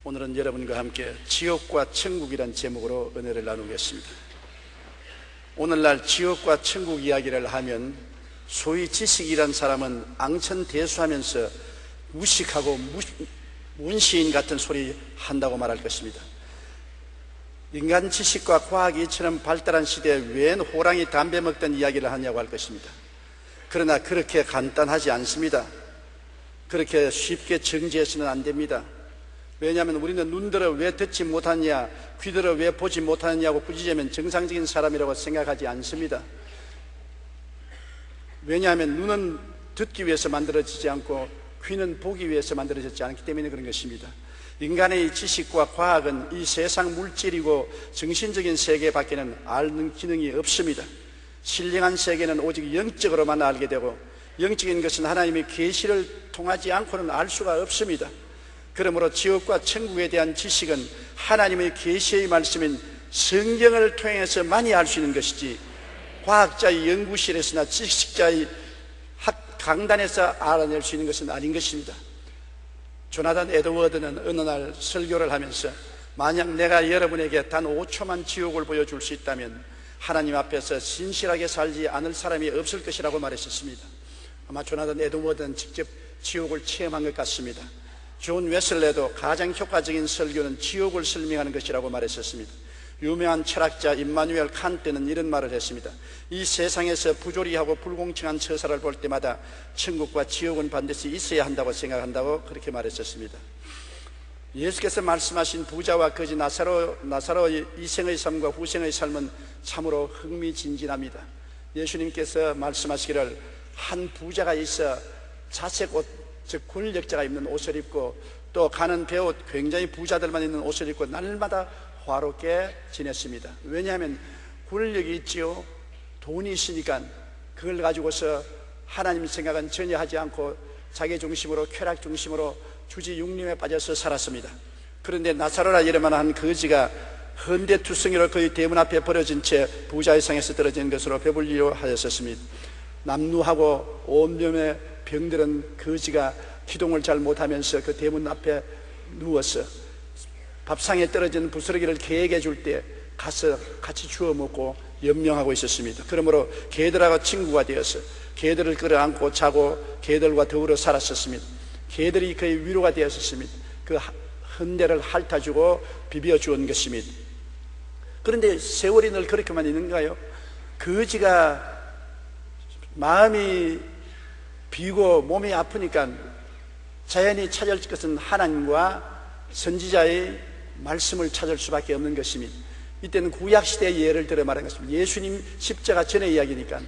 오늘은 여러분과 함께 지옥과 천국이란 제목으로 은혜를 나누겠습니다. 오늘날 지옥과 천국 이야기를 하면 소위 지식이란 사람은 앙천대수하면서 무식하고 문시인 같은 소리 한다고 말할 것입니다. 인간 지식과 과학이 이처럼 발달한 시대에 웬 호랑이 담배 먹던 이야기를 하냐고 할 것입니다. 그러나 그렇게 간단하지 않습니다. 그렇게 쉽게 정지해서는 안 됩니다. 왜냐하면 우리는 눈들어 왜 듣지 못하느냐, 귀들어 왜 보지 못하느냐고 꾸짖으면 정상적인 사람이라고 생각하지 않습니다. 왜냐하면 눈은 듣기 위해서 만들어지지 않고 귀는 보기 위해서 만들어졌지 않기 때문에 그런 것입니다. 인간의 지식과 과학은 이 세상 물질이고 정신적인 세계밖에는 아는 기능이 없습니다. 신령한 세계는 오직 영적으로만 알게 되고, 영적인 것은 하나님의 계시를 통하지 않고는 알 수가 없습니다. 그러므로 지옥과 천국에 대한 지식은 하나님의 계시의 말씀인 성경을 통해서 많이 알 수 있는 것이지, 과학자의 연구실에서나 지식자의 강단에서 알아낼 수 있는 것은 아닌 것입니다. 조나단 에드워드는 어느 날 설교를 하면서, 만약 내가 여러분에게 단 5초만 지옥을 보여줄 수 있다면 하나님 앞에서 신실하게 살지 않을 사람이 없을 것이라고 말했었습니다. 아마 조나단 에드워드는 직접 지옥을 체험한 것 같습니다. 존 웨슬레도 가장 효과적인 설교는 지옥을 설명하는 것이라고 말했었습니다. 유명한 철학자 임마누엘 칸트는 이런 말을 했습니다. 이 세상에서 부조리하고 불공평한 처사를 볼 때마다 천국과 지옥은 반드시 있어야 한다고 생각한다고 그렇게 말했었습니다. 예수께서 말씀하신 부자와 거지 나사로의 이생의 삶과 후생의 삶은 참으로 흥미진진합니다. 예수님께서 말씀하시기를, 한 부자가 있어 자색 옷, 즉 권력자가 입는 옷을 입고, 또 가는 배옷, 굉장히 부자들만 입는 옷을 입고 날마다 화롭게 지냈습니다. 왜냐하면 권력이 있지요, 돈이 있으니까 그걸 가지고서 하나님 생각은 전혀 하지 않고 자기 중심으로, 쾌락 중심으로 주지육림에 빠져서 살았습니다. 그런데 나사로라 이름만한 거지가 헌데투성이로 그의 대문 앞에 버려진 채 부자의 상에서 떨어진 것으로 배불리려 하였었습니다. 남루하고 온몸에 병들은 거지가 기동을 잘 못하면서 그 대문 앞에 누워서 밥상에 떨어진 부스러기를 개에게 줄 때 가서 같이 주워 먹고 연명하고 있었습니다. 그러므로 개들하고 친구가 되어서 개들을 끌어안고 자고 개들과 더불어 살았었습니다. 개들이 그의 위로가 되었었습니다. 그 헌대를 핥아주고 비벼주온 것입니다. 그런데 세월이 늘 그렇게만 있는가요? 거지가 마음이 비고 몸이 아프니까 자연히 찾을 것은 하나님과 선지자의 말씀을 찾을 수밖에 없는 것입니다. 이때는 구약시대의 예를 들어 말하는 것입니다. 예수님 십자가 전의 이야기니까.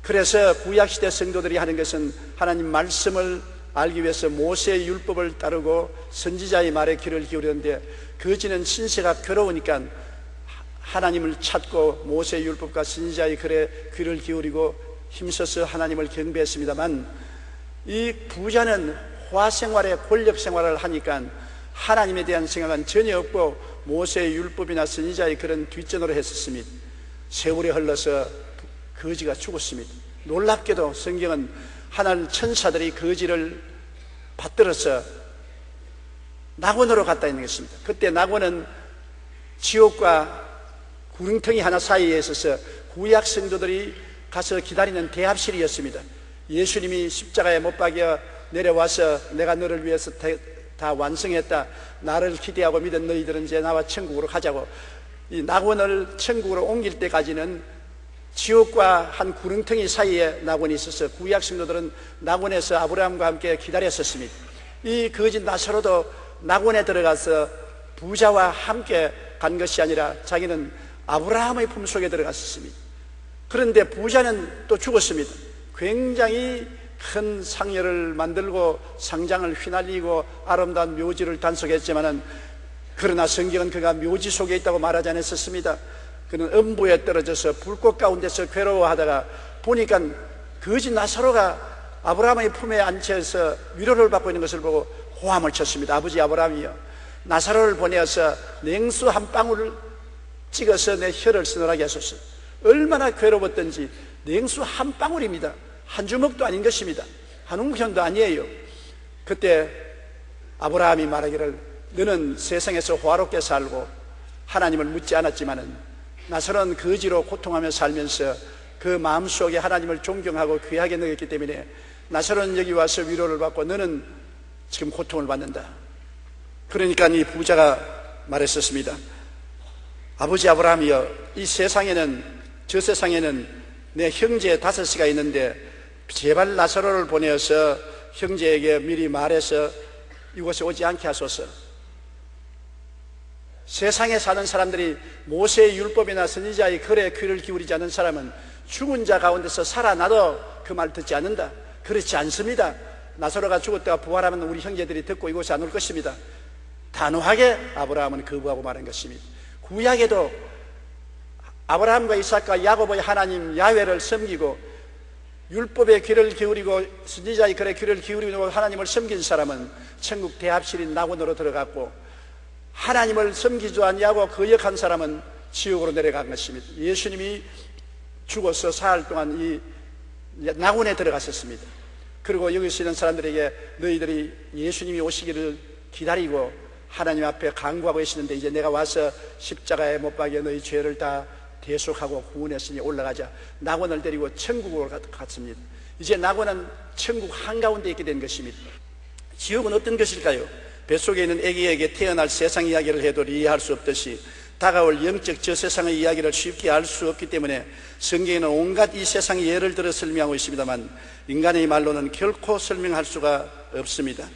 그래서 구약시대 성도들이 하는 것은 하나님 말씀을 알기 위해서 모세의 율법을 따르고 선지자의 말에 귀를 기울였는데, 거지는 신세가 괴로우니까 하나님을 찾고 모세의 율법과 선지자의 글에 귀를 기울이고 힘써서 하나님을 경배했습니다만, 이 부자는 화생활에 권력 생활을 하니까 하나님에 대한 생각은 전혀 없고 모세의 율법이나 선지자의 그런 뒷전으로 했었습니다. 세월이 흘러서 거지가 죽었습니다. 놀랍게도 성경은 하나님 천사들이 거지를 받들어서 낙원으로 갔다 있는 것입니다. 그때 낙원은 지옥과 구릉텅이 하나 사이에 있어서 구약 성도들이 가서 기다리는 대합실이었습니다. 예수님이 십자가에 못 박여 내려와서 내가 너를 위해서 다 완성했다, 나를 기대하고 믿은 너희들은 이제 나와 천국으로 가자고, 이 낙원을 천국으로 옮길 때까지는 지옥과 한 구릉텅이 사이에 낙원이 있어서 구약 성도들은 낙원에서 아브라함과 함께 기다렸었습니다. 이 거짓 나사로도 낙원에 들어가서 부자와 함께 간 것이 아니라 자기는 아브라함의 품속에 들어갔었습니다. 그런데 부자는 또 죽었습니다. 굉장히 큰 상여를 만들고 상장을 휘날리고 아름다운 묘지를 단속했지만은, 그러나 성경은 그가 묘지 속에 있다고 말하지 않았었습니다. 그는 음부에 떨어져서 불꽃 가운데서 괴로워하다가 보니까 거지 나사로가 아브라함의 품에 앉혀서 위로를 받고 있는 것을 보고 호함을 쳤습니다. 아버지 아브라함이여, 나사로를 보내어서 냉수 한 방울을 찍어서 내 혀를 서늘하게 하소서. 얼마나 괴로웠던지. 냉수 한 방울입니다. 한 주먹도 아닌 것입니다. 한 웅편도 아니에요. 그때 아브라함이 말하기를, 너는 세상에서 화롭게 살고 하나님을 묻지 않았지만은 나사로는 거지로 고통하며 살면서 그 마음속에 하나님을 존경하고 귀하게 여겼기 때문에 나사로는 여기 와서 위로를 받고 너는 지금 고통을 받는다. 그러니까 이 부자가 말했었습니다. 아버지 아브라함이여, 이 세상에는, 저 세상에는 내 형제 5이가 있는데 제발 나사로를 보내어서 형제에게 미리 말해서 이곳에 오지 않게 하소서. 세상에 사는 사람들이 모세의 율법이나 선지자의 글에 귀를 기울이지 않는 사람은 죽은 자 가운데서 살아나도 그 말 듣지 않는다. 그렇지 않습니다. 나사로가 죽었다가 부활하면 우리 형제들이 듣고 이곳에 안 올 것입니다. 단호하게 아브라함은 거부하고 말한 것입니다. 구약에도 아브라함과 이삭과 야곱의 하나님 야훼를 섬기고 율법의 귀를 기울이고 선지자의 글에 귀를 기울이고 하나님을 섬긴 사람은 천국 대합실인 낙원으로 들어갔고, 하나님을 섬기지 않냐고 거역한 사람은 지옥으로 내려간 것입니다. 예수님이 죽어서 사흘 동안 이 낙원에 들어갔었습니다. 그리고 여기 있는 사람들에게 너희들이 예수님이 오시기를 기다리고 하나님 앞에 간구하고 계시는데 이제 내가 와서 십자가에 못 박여 너희 죄를 다 대속하고 구원했으니 올라가자. 낙원을 데리고 천국으로 갔습니다. 이제 낙원은 천국 한가운데 있게 된 것입니다. 지옥은 어떤 것일까요? 뱃속에 있는 아기에게 태어날 세상 이야기를 해도 이해할 수 없듯이 다가올 영적 저 세상의 이야기를 쉽게 알 수 없기 때문에 성경에는 온갖 이 세상의 예를 들어 설명하고 있습니다만 인간의 말로는 결코 설명할 수가 없습니다.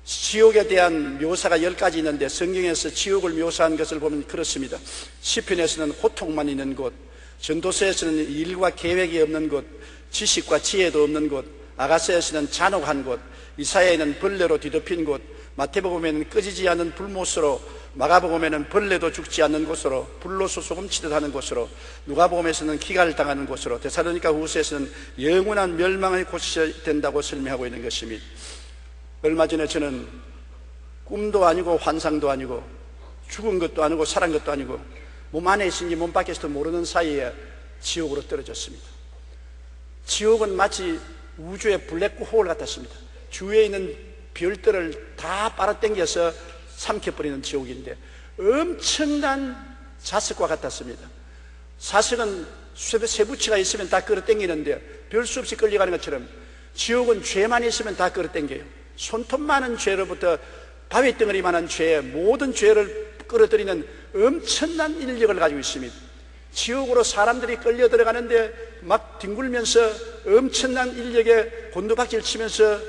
지옥에 대한 묘사가 10가지 있는데 성경에서 지옥을 묘사한 것을 보면 그렇습니다. 시편에서는 고통만 있는 곳, 전도서에서는 일과 계획이 없는 곳, 지식과 지혜도 없는 곳, 아가서에서는 잔혹한 곳, 이사야에는 벌레로 뒤덮인 곳, 마태복음에는 꺼지지 않는 불못으로, 마가복음에는 벌레도 죽지 않는 곳으로, 불로서 소금치듯 하는 곳으로, 누가복음에서는 기갈을 당하는 곳으로, 데살로니가 후서에서는 영원한 멸망의 곳이 된다고 설명하고 있는 것입니다. 얼마 전에 저는 꿈도 아니고 환상도 아니고 죽은 것도 아니고 살은 것도 아니고 몸 안에 있으니 몸 밖에서도 모르는 사이에 지옥으로 떨어졌습니다. 지옥은 마치 우주의 블랙홀 같았습니다. 주위에 있는 별들을 다 빨아당겨서 삼켜버리는 지옥인데 엄청난 자석과 같았습니다. 사석은 쇠붙이가 있으면 다 끌어당기는데 별 수 없이 끌려가는 것처럼 지옥은 죄만 있으면 다 끌어당겨요. 손톱 많은 죄로부터 바위덩어리만한 죄, 모든 죄를 끌어들이는 엄청난 인력을 가지고 있습니다. 지옥으로 사람들이 끌려 들어가는데 막 뒹굴면서 엄청난 인력에 곤두박질 치면서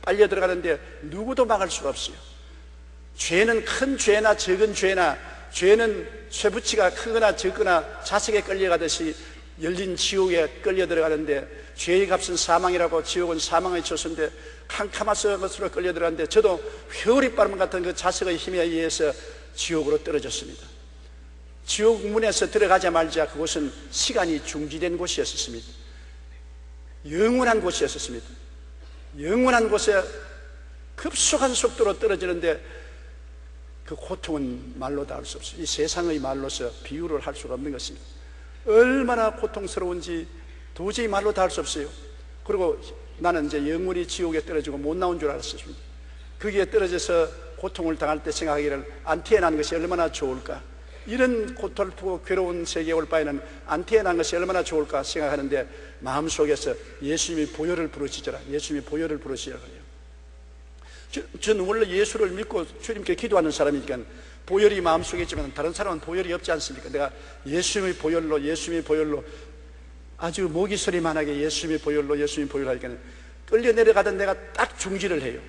빨려 들어가는데 누구도 막을 수가 없어요. 죄는 큰 죄나 적은 죄나, 죄는 쇠붙이가 크거나 적거나 자석에 끌려가듯이 열린 지옥에 끌려 들어가는데 죄의 값은 사망이라고, 지옥은 사망의 처소인데 캄캄한 것으로 끌려 들어가는데 저도 회오리 바람 같은 그 자석의 힘에 의해서 지옥으로 떨어졌습니다. 지옥 문에서 들어가자마자 그곳은 시간이 중지된 곳이었습니다. 영원한 곳이었습니다. 영원한 곳에 급속한 속도로 떨어지는데 그 고통은 말로 다 할 수 없어요. 이 세상의 말로서 비유를 할 수가 없는 것입니다. 얼마나 고통스러운지 도저히 말로 다 할 수 없어요. 그리고 나는 이제 영원히 지옥에 떨어지고 못 나온 줄 알았습니다. 거기에 떨어져서 고통을 당할 때 생각하기를 안 태어난 것이 얼마나 좋을까, 이런 고통스럽고 괴로운 세계에 올 바에는 안 태어난 것이 얼마나 좋을까 생각하는데 마음속에서 예수님이 보혈을 부르시더라. 예수님이 보혈을 부르시더라. 저는 원래 예수를 믿고 주님께 기도하는 사람이니까 보혈이 마음속에 있지만 다른 사람은 보혈이 없지 않습니까? 내가 예수님의 보혈로 아주 모기 소리만하게 예수님의 보혈로 하니까 끌려 내려가던 내가 딱 중지를 해요.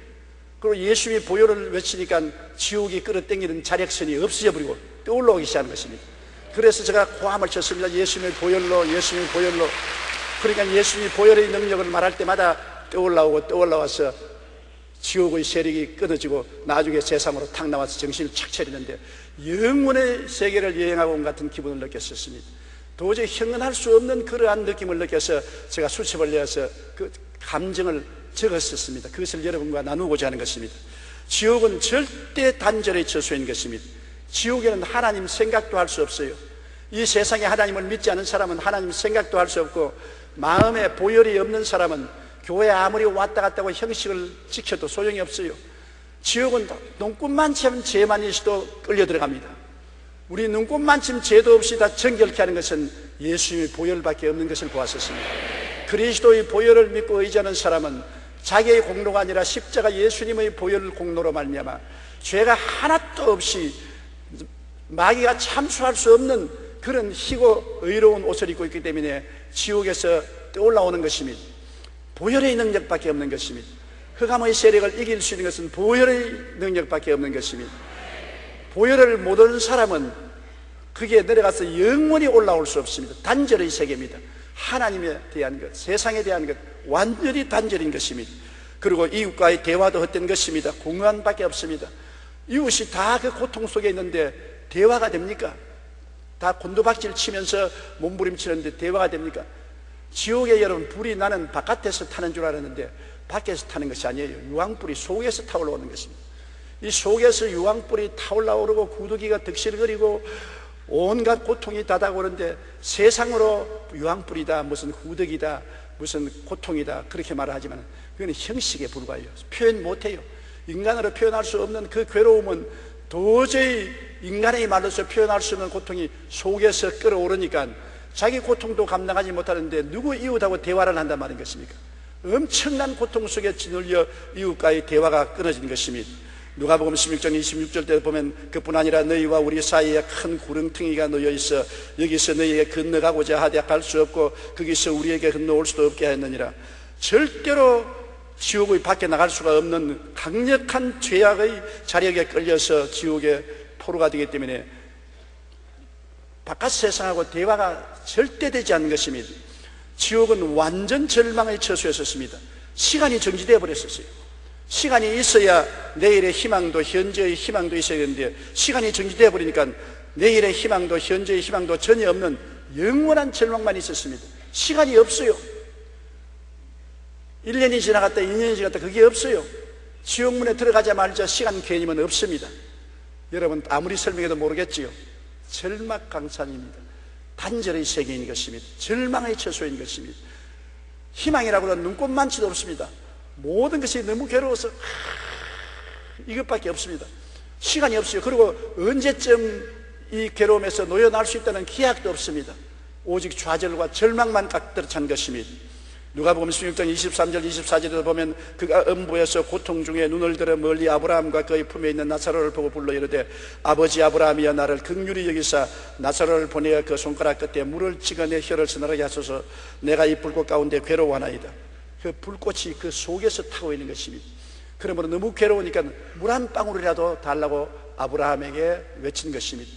그리고 예수님의 보혈을 외치니까 지옥이 끌어당기는 자력선이 없어져 버리고 떠올라오기 시작하는 것입니다. 그래서 제가 고함을 쳤습니다. 예수님의 보혈로. 그러니까 예수님의 보혈의 능력을 말할 때마다 떠올라와서 지옥의 세력이 끊어지고 나중에 세상으로 탁 나와서 정신을 착 차리는데 영원의 세계를 여행하고 온 같은 기분을 느꼈었습니다. 도저히 형언할 수 없는 그러한 느낌을 느껴서 제가 수첩을 내어서 그 감정을 적었었습니다. 그것을 여러분과 나누고자 하는 것입니다. 지옥은 절대 단절의 처소인 것입니다. 지옥에는 하나님 생각도 할 수 없어요. 이 세상에 하나님을 믿지 않은 사람은 하나님 생각도 할 수 없고, 마음에 보혈이 없는 사람은 교회 아무리 왔다 갔다 하고 형식을 지켜도 소용이 없어요. 지옥은 눈꽃만큼 죄만 있어도 끌려 들어갑니다. 우리 눈꽃만큼 죄도 없이 다 정결케 하는 것은 예수님의 보혈밖에 없는 것을 보았었습니다. 그리스도의 보혈을 믿고 의지하는 사람은 자기의 공로가 아니라 십자가 예수님의 보혈 공로로 말미암아 죄가 하나도 없이 마귀가 참수할 수 없는 그런 희고 의로운 옷을 입고 있기 때문에 지옥에서 떠올라오는 것입니다. 보혈의 능력밖에 없는 것입니다. 흑암의 세력을 이길 수 있는 것은 보혈의 능력밖에 없는 것입니다. 보혈을 못 얻은 사람은 그게 내려가서 영원히 올라올 수 없습니다. 단절의 세계입니다. 하나님에 대한 것, 세상에 대한 것, 완전히 단절인 것입니다. 그리고 이웃과의 대화도 헛된 것입니다. 공허함밖에 없습니다. 이웃이 다 그 고통 속에 있는데 대화가 됩니까? 다 곤두박질 치면서 몸부림치는데 대화가 됩니까? 지옥에 여러분 불이 나는 바깥에서 타는 줄 알았는데 밖에서 타는 것이 아니에요. 유황불이 속에서 타올라오는 것입니다. 이 속에서 유황불이 타올라오르고 구더기가 득실거리고 온갖 고통이 다가오는데 세상으로 유황불이다, 무슨 구더기다, 무슨 고통이다 그렇게 말을 하지만 그건 형식에 불과해요. 표현 못해요. 인간으로 표현할 수 없는 그 괴로움은 도저히 인간의 말로서 표현할 수 없는 고통이 속에서 끌어오르니까 자기 고통도 감당하지 못하는데 누구 이웃하고 대화를 한단 말인 것입니까? 엄청난 고통 속에 짓눌려 이웃과의 대화가 끊어진 것입니다. 누가복음 16장 26절 때 보면 그뿐 아니라 너희와 우리 사이에 큰 구렁텅이가 놓여 있어 여기서 너희에게 건너가고자 하되 갈 수 없고 거기서 우리에게 건너올 수도 없게 하였느니라. 절대로 지옥의 밖에 나갈 수가 없는 강력한 죄악의 자력에 끌려서 지옥의 포로가 되기 때문에 바깥 세상하고 대화가 절대 되지 않는 것입니다. 지옥은 완전 절망의 처소였었습니다. 시간이 정지되어 버렸었어요. 시간이 있어야 내일의 희망도 현재의 희망도 있어야 되는데 시간이 정지되어 버리니까 내일의 희망도 현재의 희망도 전혀 없는 영원한 절망만 있었습니다. 시간이 없어요. 1년이 지나갔다 2년이 지나갔다 그게 없어요. 지옥문에 들어가자마자 시간 개념은 없습니다. 여러분 아무리 설명해도 모르겠지요. 절망강산입니다. 단절의 세계인 것입니다. 절망의 처소인 것입니다. 희망이라고는 눈꽃만치도 없습니다. 모든 것이 너무 괴로워서 이것밖에 없습니다. 시간이 없어요. 그리고 언제쯤 이 괴로움에서 놓여날 수 있다는 기약도 없습니다. 오직 좌절과 절망만 가득 찬 것입니다. 누가복음 16장 23절 24절에도 보면 그가 음부에서 고통 중에 눈을 들어 멀리 아브라함과 그의 품에 있는 나사로를 보고 불러 이르되 아버지 아브라함이여 나를 긍휼히 여기사 나사로를 보내어 그 손가락 끝에 물을 찍어 내 혀를 서늘하게 하소서 내가 이 불꽃 가운데 괴로워하나이다. 그 불꽃이 그 속에서 타고 있는 것입니다. 그러므로 너무 괴로우니까 물 한 방울이라도 달라고 아브라함에게 외친 것입니다.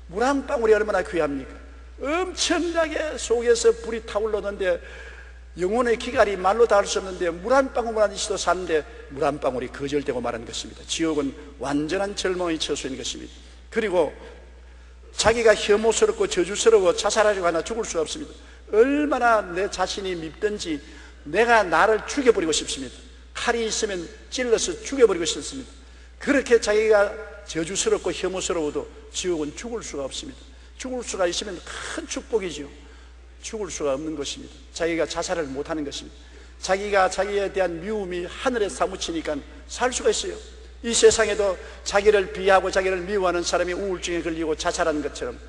물 한 방울이 얼마나 귀합니까? 엄청나게 속에서 불이 타올랐는데 영혼의 기갈이 말로 닿을 수 없는데 물 한 방울만 있어도 사는데 물 한 방울이 거절되고 말하는 것입니다. 지옥은 완전한 절망의 처소인 것입니다. 그리고 자기가 혐오스럽고 저주스러워 자살하려고 하나 죽을 수 없습니다. 얼마나 내 자신이 밉든지 내가 나를 죽여버리고 싶습니다. 칼이 있으면 찔러서 죽여버리고 싶습니다. 그렇게 자기가 저주스럽고 혐오스러워도 지옥은 죽을 수가 없습니다. 죽을 수가 있으면 큰 축복이죠. 죽을 수가 없는 것입니다. 자기가 자살을 못하는 것입니다. 자기가 자기에 대한 미움이 하늘에 사무치니까 살 수가 있어요. 이 세상에도 자기를 비하하고 자기를 미워하는 사람이 우울증에 걸리고 자살하는 것처럼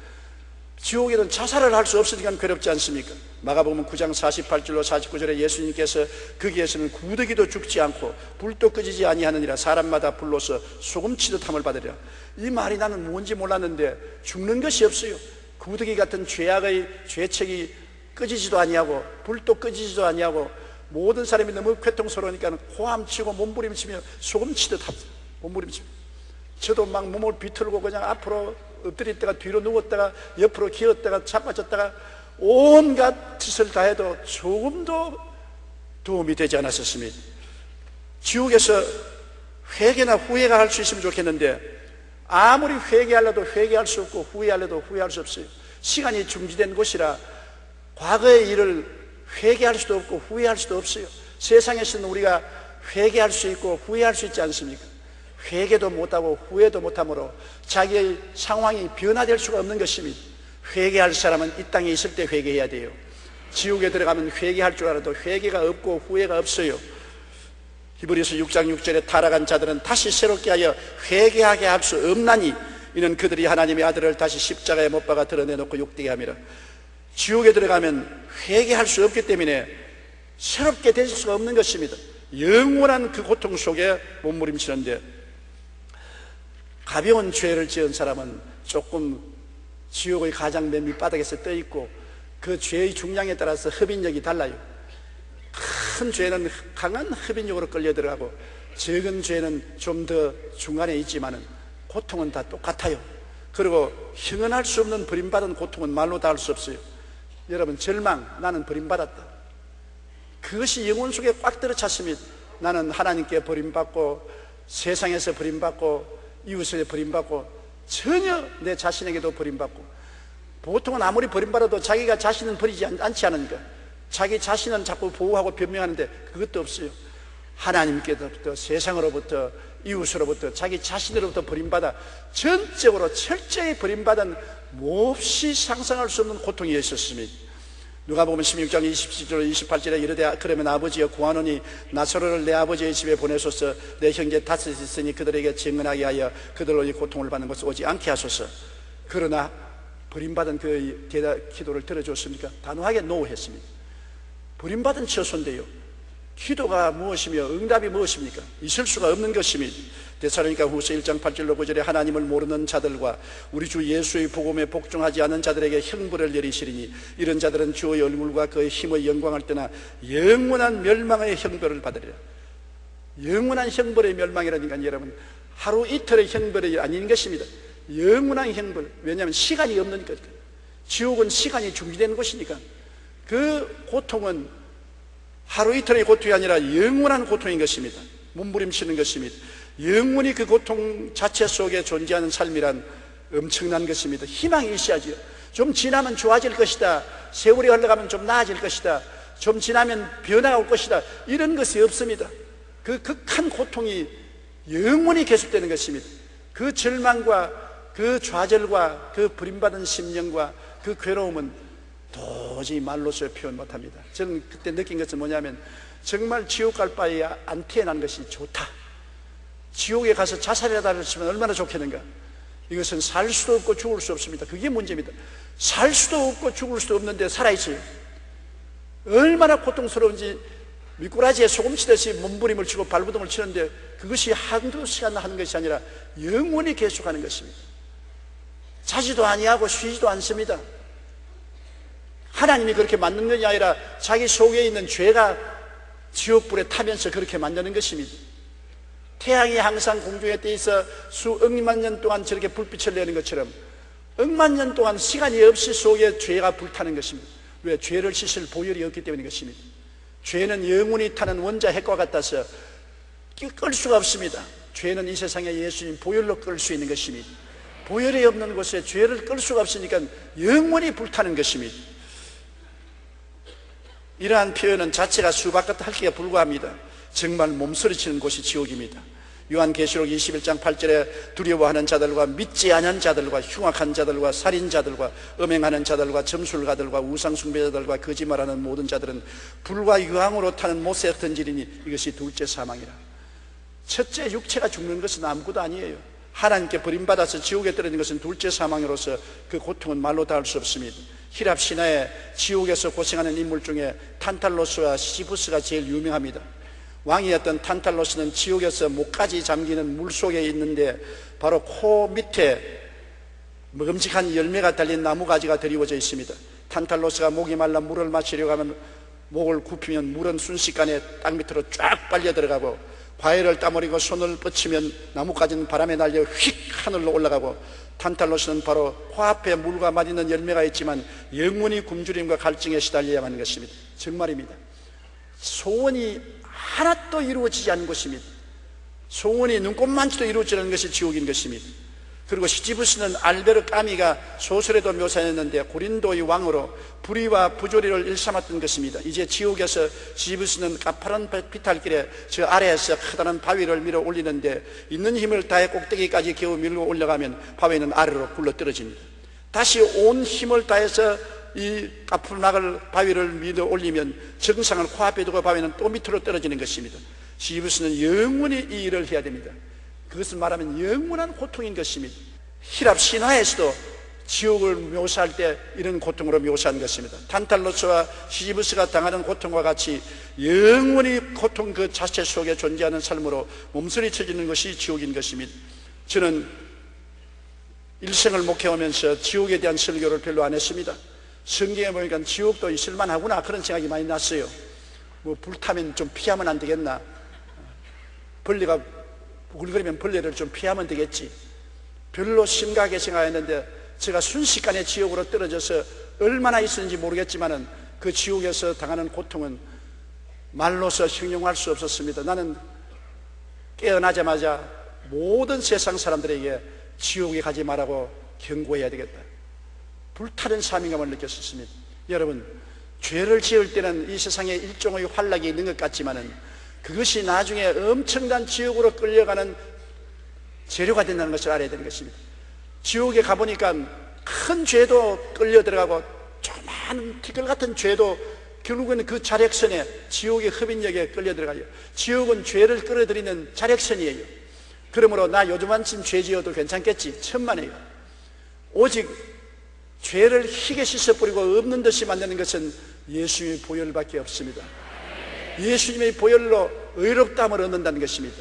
지옥에는 자살을 할 수 없으니까 괴롭지 않습니까? 마가복음 9장 48절로 49절에 예수님께서 거기에서는 구더기도 죽지 않고 불도 꺼지지 아니하느니라 사람마다 불로서 소금치듯 함을 받으리라. 이 말이 나는 뭔지 몰랐는데 죽는 것이 없어요. 구더기 같은 죄악의 죄책이 꺼지지도 아니하고 불도 꺼지지도 아니하고 모든 사람이 너무 괴통스러우니까 호함치고 몸부림치며 소금치듯 합니다. 몸부림치며 저도 막 몸을 비틀고 그냥 앞으로 엎드렸다가 뒤로 누웠다가 옆으로 기었다가 자빠졌다가 온갖 짓을 다 해도 조금도 도움이 되지 않았었습니다. 지옥에서 회개나 후회가 할 수 있으면 좋겠는데 아무리 회개하려도 회개할 수 없고 후회하려도 후회할 수 없어요. 시간이 중지된 곳이라 과거의 일을 회개할 수도 없고 후회할 수도 없어요. 세상에서는 우리가 회개할 수 있고 후회할 수 있지 않습니까? 회개도 못하고 후회도 못하므로 자기의 상황이 변화될 수가 없는 것입니다. 회개할 사람은 이 땅에 있을 때 회개해야 돼요. 지옥에 들어가면 회개할 줄 알아도 회개가 없고 후회가 없어요. 히브리서 6장 6절에 타락한 자들은 다시 새롭게 하여 회개하게 할 수 없나니 이는 그들이 하나님의 아들을 다시 십자가에 못 박아 드러내놓고 욕되게 함이라. 지옥에 들어가면 회개할 수 없기 때문에 새롭게 될 수가 없는 것입니다. 영원한 그 고통 속에 몸부림치는데, 가벼운 죄를 지은 사람은 조금 지옥의 가장 맨 밑바닥에서 떠 있고 그 죄의 중량에 따라서 흡인력이 달라요. 큰 죄는 강한 흡인력으로 끌려 들어가고 적은 죄는 좀 더 중간에 있지만은 고통은 다 똑같아요. 그리고 형언할 수 없는 버림받은 고통은 말로 다 할 수 없어요. 여러분, 절망, 나는 버림받았다, 그것이 영혼 속에 꽉 들어찼습니다. 나는 하나님께 버림받고 세상에서 버림받고 이웃에 버림받고 전혀 내 자신에게도 버림받고, 보통은 아무리 버림받아도 자기가 자신은 버리지 않지 않으니까 자기 자신은 자꾸 보호하고 변명하는데 그것도 없어요. 하나님께로부터, 세상으로부터, 이웃으로부터, 자기 자신으로부터 버림받아 전적으로 철저히 버림받은 몹시 상상할 수 없는 고통이 있었습니다. 누가복음 16장 27절 28절에 이르되 그러면 아버지여 구하노니 나사로를 내 아버지의 집에 보내소서. 내 형제 다섯이 있으니 그들에게 증언하게 하여 그들로 이 고통을 받는 것을 오지 않게 하소서. 그러나 버림받은 그 기도를 들어줬습니까? 단호하게 노했습니다. 버림받은 처소인데요, 기도가 무엇이며 응답이 무엇입니까? 있을 수가 없는 것입니다. 데살로니가 후서 1장 8절로 9절에 하나님을 모르는 자들과 우리 주 예수의 복음에 복종하지 않은 자들에게 형벌을 내리시리니 이런 자들은 주의 얼굴과 그의 힘의 영광을 떠나 영원한 멸망의 형벌을 받으리라. 영원한 형벌의 멸망이라니까 여러분, 하루 이틀의 형벌이 아닌 것입니다. 영원한 형벌. 왜냐하면 시간이 없는 거니까. 지옥은 시간이 중지되는 곳이니까. 그 고통은 하루 이틀의 고통이 아니라 영원한 고통인 것입니다. 몸부림치는 것입니다. 영원히 그 고통 자체 속에 존재하는 삶이란 엄청난 것입니다. 희망이 있어야지요. 좀 지나면 좋아질 것이다, 세월이 흘러가면 좀 나아질 것이다, 좀 지나면 변화가 올 것이다, 이런 것이 없습니다. 그 극한 고통이 영원히 계속되는 것입니다. 그 절망과 그 좌절과 그 버림받은 심령과 그 괴로움은 도저히 말로서 표현 못합니다. 저는 그때 느낀 것은 뭐냐면, 정말 지옥 갈 바에 안 태어난 것이 좋다. 지옥에 가서 자살이라도 하셨으면 얼마나 좋겠는가. 이것은 살 수도 없고 죽을 수 없습니다. 그게 문제입니다. 살 수도 없고 죽을 수도 없는데 살아있어요. 얼마나 고통스러운지 미꾸라지에 소금 치듯이 몸부림을 치고 발부둥을 치는데 그것이 한두 시간 하는 것이 아니라 영원히 계속하는 것입니다. 자지도 아니하고 쉬지도 않습니다. 하나님이 그렇게 만든 것이 아니라 자기 속에 있는 죄가 지옥불에 타면서 그렇게 만드는 것입니다. 태양이 항상 공중에 떠 있어 수억만 년 동안 저렇게 불빛을 내는 것처럼 억만 년 동안 시간이 없이 속에 죄가 불타는 것입니다. 왜? 죄를 씻을 보혈이 없기 때문인 것입니다. 죄는 영원히 타는 원자 핵과 같아서 끌 수가 없습니다. 죄는 이 세상에 예수님 보혈로 끌 수 있는 것입니다. 보혈이 없는 곳에 죄를 끌 수가 없으니까 영원히 불타는 것입니다. 이러한 표현은 자체가 수박 같은 할기가 불과합니다. 정말 몸서리치는 곳이 지옥입니다. 요한계시록 21장 8절에 두려워하는 자들과 믿지 않은 자들과 흉악한 자들과 살인자들과 음행하는 자들과 점술가들과 우상숭배자들과 거짓말하는 모든 자들은 불과 유황으로 타는 못에 던지리니 이것이 둘째 사망이라. 첫째 육체가 죽는 것은 아무것도 아니에요. 하나님께 버림받아서 지옥에 떨어진 것은 둘째 사망으로서 그 고통은 말로 다 할 수 없습니다. 히랍 신화에 지옥에서 고생하는 인물 중에 탄탈로스와 시시부스가 제일 유명합니다. 왕이었던 탄탈로스는 지옥에서 목까지 잠기는 물속에 있는데 바로 코 밑에 먹음직한 열매가 달린 나무가지가 드리워져 있습니다. 탄탈로스가 목이 말라 물을 마시려고 하면 목을 굽히면 물은 순식간에 땅 밑으로 쫙 빨려 들어가고, 과일을 따버리고 손을 뻗치면 나무가지는 바람에 날려 휙 하늘로 올라가고, 탄탈로스는 바로 코앞에 물과 맛있는 열매가 있지만 영원히 굶주림과 갈증에 시달려야 하는 것입니다. 정말입니다. 소원이 하나도 이루어지지 않은 것입니다. 소원이 눈꼽만치도 이루어지지 않은 것이 지옥인 것입니다. 그리고 시지부스는 알베르 까미가 소설에도 묘사했는데 고린도의 왕으로 불의와 부조리를 일삼았던 것입니다. 이제 지옥에서 시지부스는 가파른 비탈길에 저 아래에서 커다란 바위를 밀어 올리는데 있는 힘을 다해 꼭대기까지 겨우 밀고 올라가면 바위는 아래로 굴러 떨어집니다. 다시 온 힘을 다해서 이 가푸막을 바위를 밀어 올리면 정상을 코앞에 두고 바위는 또 밑으로 떨어지는 것입니다. 시지부스는 영원히 이 일을 해야 됩니다. 그것을 말하면 영원한 고통인 것입니다. 히랍 신화에서도 지옥을 묘사할 때 이런 고통으로 묘사한 것입니다. 탄탈로스와 시지부스가 당하는 고통과 같이 영원히 고통 그 자체 속에 존재하는 삶으로 몸서리쳐지는 것이 지옥인 것입니다. 저는 일생을 목회하면서 지옥에 대한 설교를 별로 안 했습니다. 성경에 보니까 지옥도 있을만 하구나 그런 생각이 많이 났어요. 뭐 불타면 좀 피하면 안 되겠나, 벌레가 우글거리면 벌레를 좀 피하면 되겠지, 별로 심각하게 생각했는데 제가 순식간에 지옥으로 떨어져서 얼마나 있었는지 모르겠지만 그 지옥에서 당하는 고통은 말로서形容할 수 없었습니다. 나는 깨어나자마자 모든 세상 사람들에게 지옥에 가지 말라고 경고해야 되겠다, 불타는 사명감을 느꼈었습니다. 여러분, 죄를 지을 때는 이 세상에 일종의 환락이 있는 것 같지만은 그것이 나중에 엄청난 지옥으로 끌려가는 재료가 된다는 것을 알아야 되는 것입니다. 지옥에 가보니까 큰 죄도 끌려 들어가고 조그마한 티끌 같은 죄도 결국은 그 자력선에, 지옥의 흡인력에 끌려 들어가요. 지옥은 죄를 끌어들이는 자력선이에요. 그러므로 나 요즘 한쯤 죄 지어도 괜찮겠지, 천만에요. 오직 죄를 희게 씻어버리고 없는 듯이 만드는 것은 예수님의 보혈밖에 없습니다. 예수님의 보혈로 의롭다함을 얻는다는 것입니다.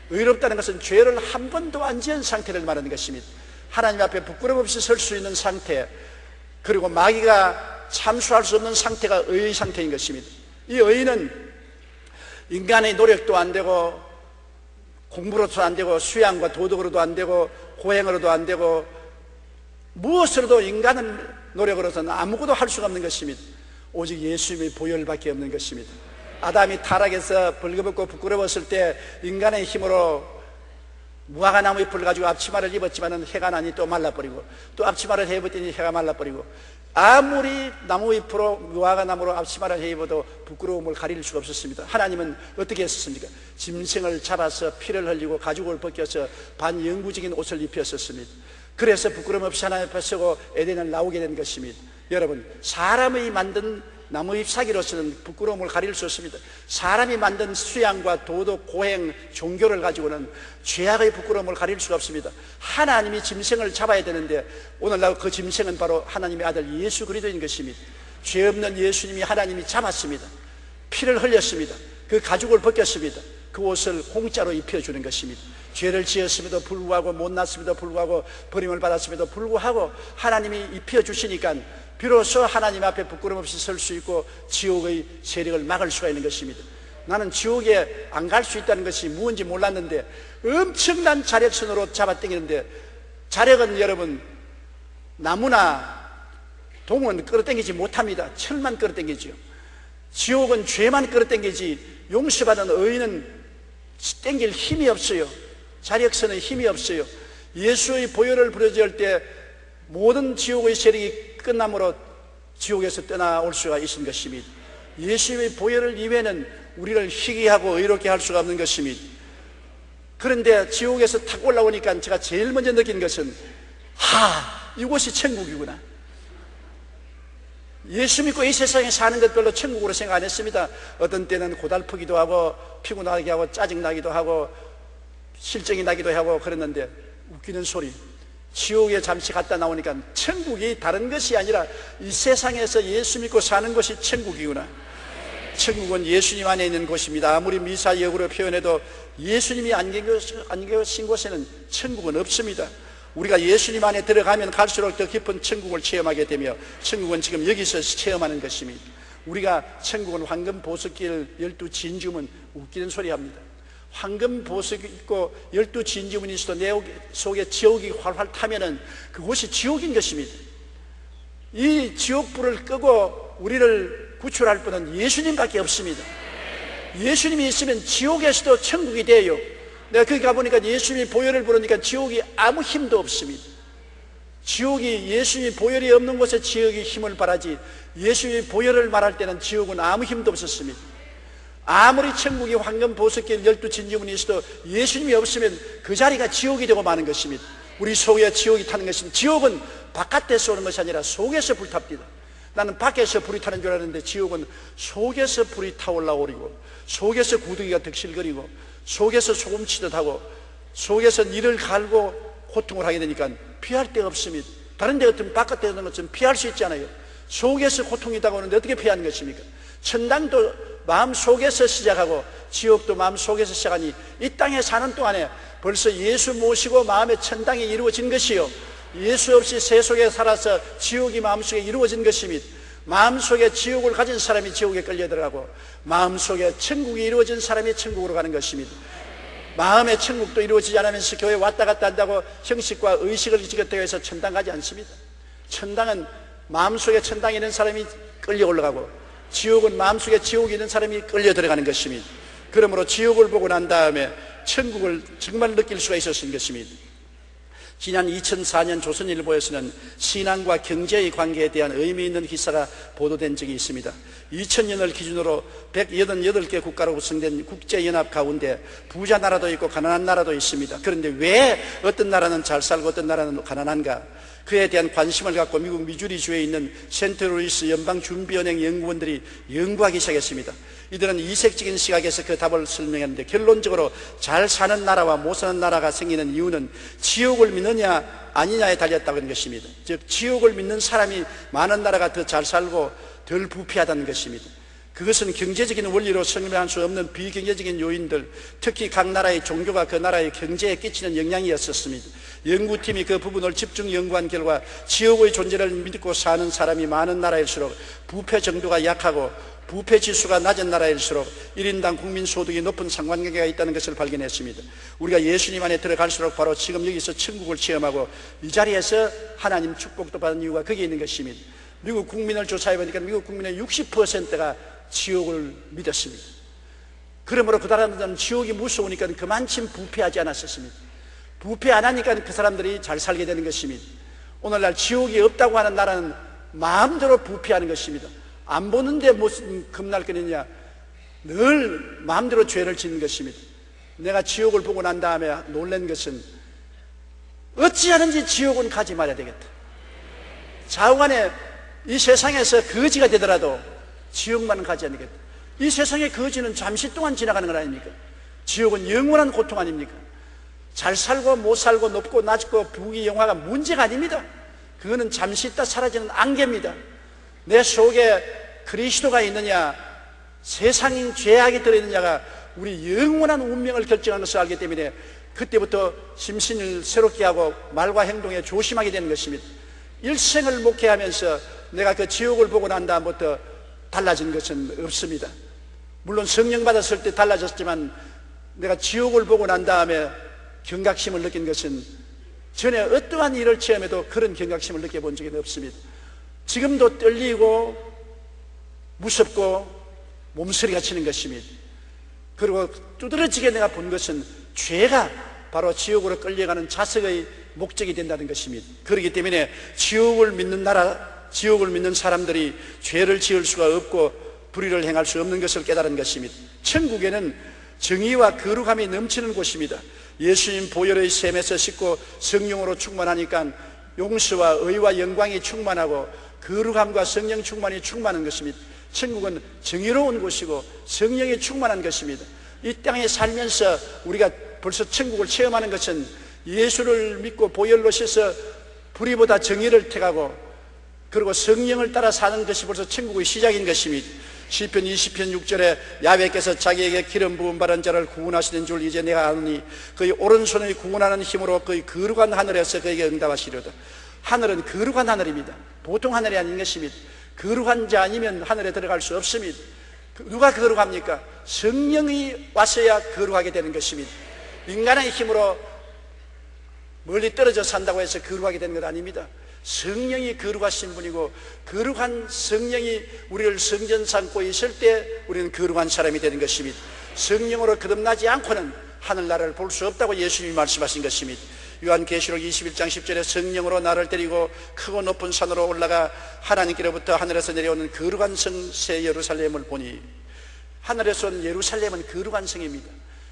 의롭다는 것은 죄를 한 번도 안 지은 상태를 말하는 것입니다. 하나님 앞에 부끄럼 없이 설 수 있는 상태, 그리고 마귀가 참수할 수 없는 상태가 의의 상태인 것입니다. 이 의는 인간의 노력도 안 되고 공부로도 안 되고 수양과 도덕으로도 안 되고 고행으로도 안 되고 무엇으로도 인간은 노력으로서는 아무것도 할 수가 없는 것입니다. 오직 예수님의 보혈밖에 없는 것입니다. 아담이 타락해서 벌거벗고 부끄러웠을 때 인간의 힘으로 무화과나무 잎을 가지고 앞치마를 입었지만 해가 나니 또 말라버리고, 또 앞치마를 해입었더니 해가 말라버리고, 아무리 나무잎으로 무화과나무로 앞치마를 해입어도 부끄러움을 가릴 수가 없었습니다. 하나님은 어떻게 했었습니까? 짐승을 잡아서 피를 흘리고 가죽을 벗겨서 반영구적인 옷을 입혔었습니다. 그래서 부끄럼 없이 하나님 앞에 서고 에덴을 나오게 된 것입니다. 여러분, 사람이 만든 나무잎 사기로서는 부끄러움을 가릴 수 없습니다. 사람이 만든 수양과 도덕, 고행, 종교를 가지고는 죄악의 부끄러움을 가릴 수가 없습니다. 하나님이 짐승을 잡아야 되는데 오늘날 그 짐승은 바로 하나님의 아들 예수 그리스도인 것입니다. 죄 없는 예수님이 하나님이 잡았습니다. 피를 흘렸습니다. 그 가죽을 벗겼습니다. 그 옷을 공짜로 입혀주는 것입니다. 죄를 지었음에도 불구하고, 못났음에도 불구하고, 버림을 받았음에도 불구하고 하나님이 입혀주시니까 비로소 하나님 앞에 부끄럼 없이 설 수 있고 지옥의 세력을 막을 수가 있는 것입니다. 나는 지옥에 안 갈 수 있다는 것이 무엇인지 몰랐는데 엄청난 자력선으로 잡아당기는데, 자력은 여러분 나무나 동은 끌어당기지 못합니다. 철만 끌어당기죠. 지옥은 죄만 끌어당기지 용서받은 의인은 당길 힘이 없어요. 자력선의 힘이 없어요. 예수의 보혈을 부려질 때 모든 지옥의 세력이 끝남으로 지옥에서 떠나올 수가 있는 것입니다. 예수의 보혈을 이외에는 우리를 희귀하고 의롭게 할 수가 없는 것입니다. 그런데 지옥에서 탁 올라오니까 제가 제일 먼저 느낀 것은 이곳이 천국이구나. 예수 믿고 이 세상에 사는 것 별로 천국으로 생각 안 했습니다. 어떤 때는 고달프기도 하고 피곤하게 하고 짜증나기도 하고 실정이 나기도 하고 그랬는데, 웃기는 소리, 지옥에 잠시 갔다 나오니까 천국이 다른 것이 아니라 이 세상에서 예수 믿고 사는 것이 천국이구나. 천국은 예수님 안에 있는 곳입니다. 아무리 미사역으로 표현해도 예수님이 안 계신 곳에는 천국은 없습니다. 우리가 예수님 안에 들어가면 갈수록 더 깊은 천국을 체험하게 되며, 천국은 지금 여기서 체험하는 것입니다. 우리가 천국은 황금 보석길 12진주문, 웃기는 소리 합니다. 황금 보석이 있고 12진주문이 있어도 내 속에 지옥이 활활 타면은 그곳이 지옥인 것입니다. 이 지옥불을 끄고 우리를 구출할 분은 예수님밖에 없습니다. 예수님이 있으면 지옥에서도 천국이 돼요. 내가 거기 가보니까 예수님이 보혈을 부르니까 지옥이 아무 힘도 없습니다. 지옥이, 예수님이 보혈이 없는 곳에 지옥이 힘을 발하지, 예수님이 보혈을 말할 때는 지옥은 아무 힘도 없었습니다. 아무리 천국이 황금 보석길 12진주문이 있어도 예수님이 없으면 그 자리가 지옥이 되고 마는 것입니다. 우리 속에 지옥이 타는 것입니다. 지옥은 바깥에서 오는 것이 아니라 속에서 불탑니다. 나는 밖에서 불이 타는 줄 알았는데 지옥은 속에서 불이 타올라오리고, 속에서 구더기가 득실거리고, 속에서 소금치듯 하고, 속에서 이를 갈고 고통을 하게 되니까 피할 데가 없습니다. 다른 데 같으면 바깥에 있는 것처럼 피할 수 있잖아요. 속에서 고통이 다가오는데 어떻게 피하는 것입니까? 천당도 마음 속에서 시작하고 지옥도 마음 속에서 시작하니 이 땅에 사는 동안에 벌써 예수 모시고 마음의 천당이 이루어진 것이요, 예수 없이 세속에 살아서 지옥이 마음속에 이루어진 것입니다. 마음속에 지옥을 가진 사람이 지옥에 끌려 들어가고, 마음속에 천국이 이루어진 사람이 천국으로 가는 것입니다. 마음의 천국도 이루어지지 않으면서 교회 왔다 갔다 한다고 형식과 의식을 지켰다고 해서 천당 가지 않습니다. 천당은 마음속에 천당이 있는 사람이 끌려 올라가고, 지옥은 마음속에 지옥이 있는 사람이 끌려 들어가는 것입니다. 그러므로 지옥을 보고 난 다음에 천국을 정말 느낄 수가 있었던 것입니다. 지난 2004년 조선일보에서는 신앙과 경제의 관계에 대한 의미 있는 기사가 보도된 적이 있습니다. 2000년을 기준으로 188개 국가로 구성된 국제연합 가운데 부자 나라도 있고 가난한 나라도 있습니다. 그런데 왜 어떤 나라는 잘 살고 어떤 나라는 가난한가? 그에 대한 관심을 갖고 미국 미주리주에 있는 센트루이스 연방준비은행 연구원들이 연구하기 시작했습니다. 이들은 이색적인 시각에서 그 답을 설명했는데, 결론적으로 잘 사는 나라와 못 사는 나라가 생기는 이유는 지옥을 믿느냐 아니냐에 달렸다고 하는 것입니다. 즉 지옥을 믿는 사람이 많은 나라가 더 잘 살고 덜 부패하다는 것입니다. 그것은 경제적인 원리로 설명할 수 없는 비경제적인 요인들, 특히 각 나라의 종교가 그 나라의 경제에 끼치는 영향이었었습니다. 연구팀이 그 부분을 집중 연구한 결과 지옥의 존재를 믿고 사는 사람이 많은 나라일수록 부패 정도가 약하고, 부패 지수가 낮은 나라일수록 1인당 국민 소득이 높은 상관관계가 있다는 것을 발견했습니다. 우리가 예수님 안에 들어갈수록 바로 지금 여기서 천국을 체험하고 이 자리에서 하나님 축복도 받은 이유가 거기에 있는 것입니다. 미국 국민을 조사해보니까 미국 국민의 60%가 지옥을 믿었습니다. 그러므로 그 사람들은 지옥이 무서우니까 그만큼 부패하지 않았었습니다. 부패 안 하니까 그 사람들이 잘 살게 되는 것입니다. 오늘날 지옥이 없다고 하는 나라는 마음대로 부패하는 것입니다. 안 보는데 무슨 겁날 거느냐, 늘 마음대로 죄를 짓는 것입니다. 내가 지옥을 보고 난 다음에 놀란 것은 어찌하든지 지옥은 가지 말아야 되겠다. 좌우간에 이 세상에서 거지가 되더라도 지옥만은 가지 않겠다. 이 세상의 거지는 잠시 동안 지나가는 건 아닙니까? 지옥은 영원한 고통 아닙니까? 잘 살고 못 살고 높고 낮고 부귀 영화가 문제가 아닙니다. 그거는 잠시 있다 사라지는 안개입니다. 내 속에 그리스도가 있느냐, 세상인 죄악이 들어있느냐가 우리 영원한 운명을 결정하는 것을 알기 때문에 그때부터 심신을 새롭게 하고 말과 행동에 조심하게 되는 것입니다. 일생을 목회하면서 내가 그 지옥을 보고 난 다음부터 달라진 것은 없습니다. 물론 성령 받았을 때 달라졌지만 내가 지옥을 보고 난 다음에 경각심을 느낀 것은 전에 어떠한 일을 체험해도 그런 경각심을 느껴본 적이 없습니다. 지금도 떨리고 무섭고 몸서리가 치는 것입니다. 그리고 두드러지게 내가 본 것은 죄가 바로 지옥으로 끌려가는 자석의 목적이 된다는 것입니다. 그렇기 때문에 지옥을 믿는 나라, 지옥을 믿는 사람들이 죄를 지을 수가 없고 불의를 행할 수 없는 것을 깨달은 것입니다. 천국에는 정의와 거룩함이 넘치는 곳입니다. 예수님 보혈의 샘에서 씻고 성령으로 충만하니까 용서와 의와 영광이 충만하고 거룩함과 성령 충만이 충만한 것입니다. 천국은 정의로운 곳이고 성령이 충만한 것입니다. 이 땅에 살면서 우리가 벌써 천국을 체험하는 것은 예수를 믿고 보혈로 씻어 불의보다 정의를 택하고 그리고 성령을 따라 사는 것이 벌써 천국의 시작인 것입니다. 시편 20편 6절에 야훼께서 자기에게 기름 부음 받은 자를 구원하시는 줄 이제 내가 아노니 그의 오른손의 구원하는 힘으로 그의 거룩한 하늘에서 그에게 응답하시려다. 하늘은 거룩한 하늘입니다. 보통 하늘이 아닌 것입니다. 거룩한 자 아니면 하늘에 들어갈 수 없습니다. 누가 거룩합니까? 성령이 왔어야 거룩하게 되는 것입니다. 인간의 힘으로 멀리 떨어져 산다고 해서 거룩하게 되는 것 아닙니다. 성령이 거룩하신 분이고 거룩한 성령이 우리를 성전 삼고 있을 때 우리는 거룩한 사람이 되는 것입니다. 성령으로 거듭나지 않고는 하늘나라를 볼 수 없다고 예수님이 말씀하신 것입니다. 요한계시록 21장 10절에 성령으로 나를 데리고 크고 높은 산으로 올라가 하나님께로부터 하늘에서 내려오는 거룩한 성 새 예루살렘을 보니, 하늘에서 온 예루살렘은 거룩한 성입니다.